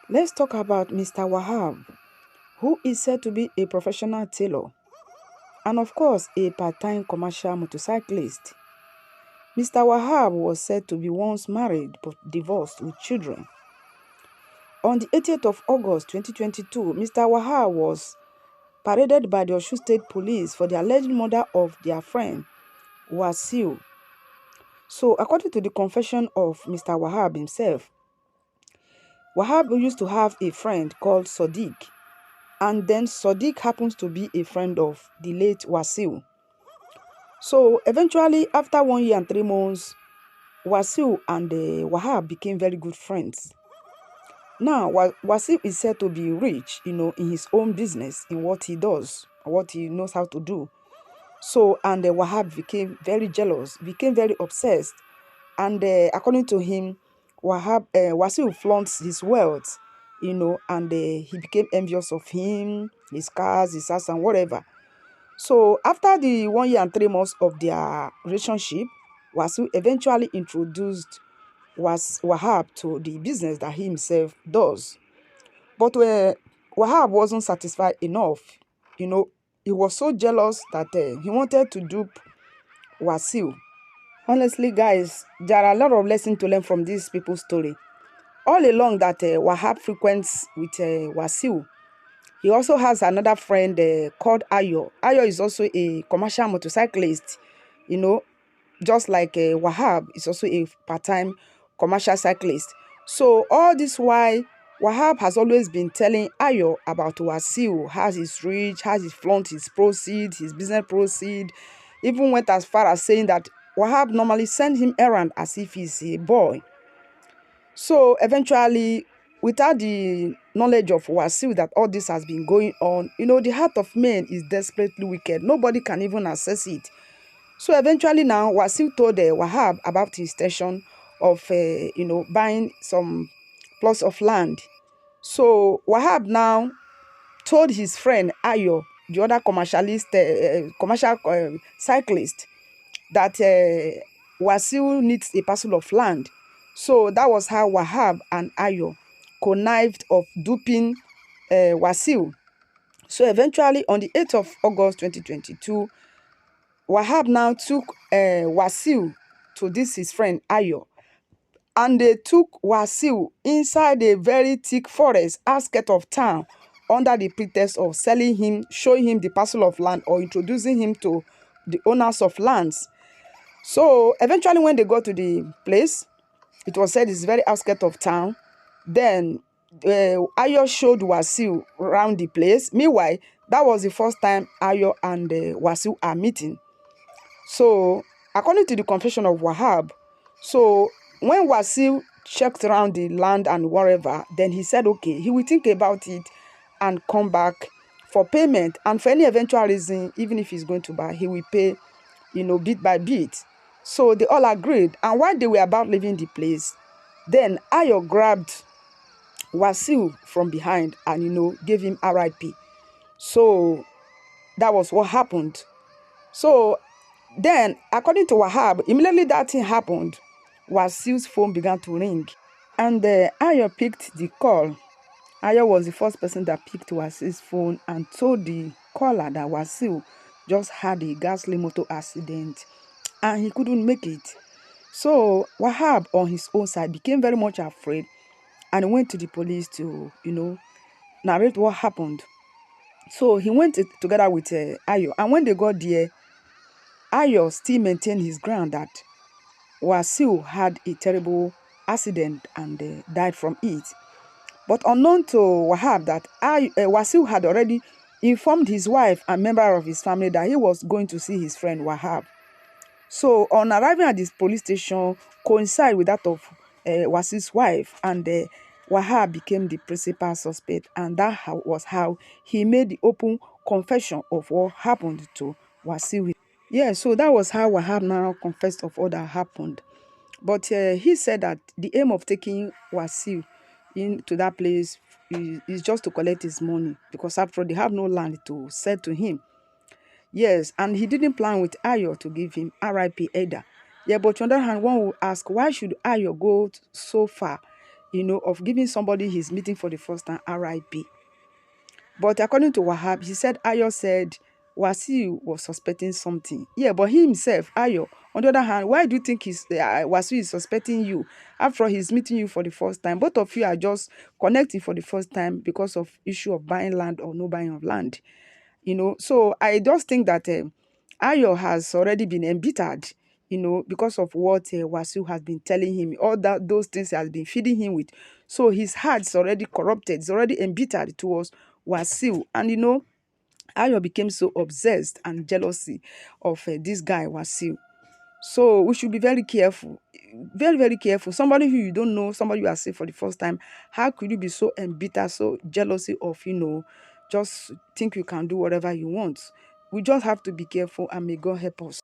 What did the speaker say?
Let's talk about Mr. Wahab, who is said to be a professional tailor and, of course, a part-time commercial motorcyclist. Mr. Wahab was said to be once married but divorced with children. On the 80th of August 2022, Mr. Wahab was paraded by the Osun State Police for the alleged murder of their friend, Wasiu. So, according to the confession of Mr. Wahab himself, Wahab used to have a friend called Sadiq, and then Sadiq happens to be a friend of the late Wasiu. So eventually, after 1 year and 3 months, Wasiu and Wahab became very good friends. Now, Wasiu is said to be rich, in his own business, in what he does, what he knows how to do. So, and Wahab became very jealous, became very obsessed. And according to him, Wasiu flaunts his wealth, and he became envious of him, his cars, his house, and whatever. So after the 1 year and 3 months of their relationship, Wasiu eventually introduced Wahab to the business that he himself does. But Wahab wasn't satisfied enough. He was so jealous that he wanted to dupe Wasiu. Honestly, guys, there are a lot of lessons to learn from these people's story. All along that Wahab frequents with Wasiu, he also has another friend called Ayo. Ayo is also a commercial motorcyclist, you know, just like Wahab is also a part-time commercial cyclist. So all this while, Wahab has always been telling Ayo about Wasiu, how he's rich, how he flaunt his proceed, his business proceed. Even went as far as saying that Wahab normally send him errand as if he's a boy. So eventually, without the knowledge of Wasiu that all this has been going on, the heart of man is desperately wicked. Nobody can even assess it. So eventually now, Wasiu told Wahab about his intention of, buying some plots of land. So Wahab now told his friend Ayo, the other commercial cyclist, that Wasiu needs a parcel of land. So that was how Wahab and Ayo connived of duping Wasiu. So eventually, on the 8th of August 2022, Wahab now took Wasiu to this his friend Ayo, and they took Wasiu inside a very thick forest outskirts of town under the pretext of selling him, showing him the parcel of land or introducing him to the owners of lands. So eventually when they got to the place, it was said it's very outskirts of town. Then Ayo showed Wasiu around the place. Meanwhile, that was the first time Ayo and Wasiu are meeting. So according to the confession of Wahab, so when Wasiu checked around the land and wherever, then he said, okay, he will think about it and come back for payment. And for any eventual reason, even if he's going to buy, he will pay, bit by bit. So they all agreed. And while they were about leaving the place, then Ayo grabbed Wasiu from behind and, gave him RIP. So that was what happened. So then, according to Wahab, immediately that thing happened, Wasiu's phone began to ring. And Ayo picked the call. Ayo was the first person that picked Wasiu's phone and told the caller that Wasiu just had a ghastly motor accident and he couldn't make it. So Wahab, on his own side, became very much afraid and went to the police to, narrate what happened. So he went together with Ayo. And when they got there, Ayo still maintained his ground that Wasiu had a terrible accident and died from it. But unknown to Wahab that Wasiu had already informed his wife and member of his family that he was going to see his friend Wahab. So on arriving at this police station, coincided with that of Wasiu's wife, and Wahab became the principal suspect, and that was how he made the open confession of what happened to Wasiu. Yeah, so that was how Wahab now confessed of all that happened. But he said that the aim of taking Wasiu into that place is just to collect his money, because after all, they have no land to sell to him. Yes, and he didn't plan with Ayo to give him RIP either. Yeah, but on the other hand, one will ask, why should Ayo go so far, of giving somebody his meeting for the first time, RIP. But according to Wahab, he said Ayo said Wasiu was suspecting something. Yeah, but he himself, Ayo, on the other hand, why do you think Wasiu is suspecting you after he's meeting you for the first time? Both of you are just connecting for the first time because of issue of buying land or no buying of land. So I just think that Ayo has already been embittered, because of what Wasiu has been telling him, all those things he has been feeding him with. So his heart's already corrupted, it's already embittered towards Wasiu. And Ayo became so obsessed and jealousy of this guy Wasiu. So we should be very careful, very, very careful. Somebody who you don't know, somebody you are seeing for the first time, how could you be so embittered, so jealousy of, just think you can do whatever you want? We just have to be careful, and may God help us.